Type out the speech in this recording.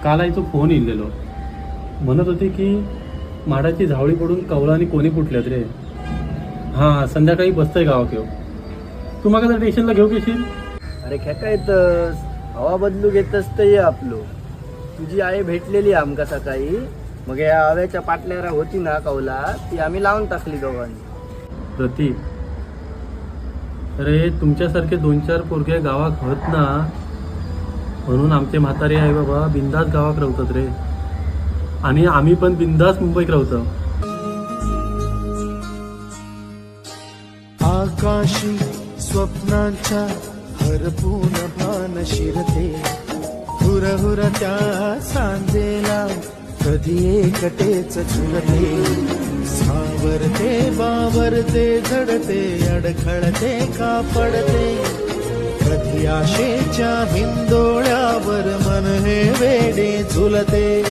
काल आईचो फोन इल्लेलो, म्हणत होती की माडाची झावळी पडून कवळा आणि कोणी फुटल्यात रे. हां, संध्याकाळी बसतंय गावात येऊ. तू माका जर स्टेशनला घेऊ येशील? अरे खेका येतस, हवा बदलू घेतस तर ये आपलो. तुझी आई भेटलेली आमका सकाळी, मग या हव्याच्या पाटल्यारा होती ना कवला, ती आम्ही लावून टाकली दोघांनी. प्रतीक, अरे तुमच्यासारखे 2-4 पोरगे गावात होत ना, म्हणून आमचे म्हातारे आई बाबा बिंदास गावात राहतात रे. आणि आम्ही पण बिंदास मुंबईत राहतो. आकाशी स्वप्नांच्या हरपून भान शिरते, हुरहुर त्या सांजेला कधी एकटेच झुलते. सावरते बावरते झडते, अडखळते का पडते, कधी आशेच्या हिंदोळ्यावर मन हे वेडे झुलते.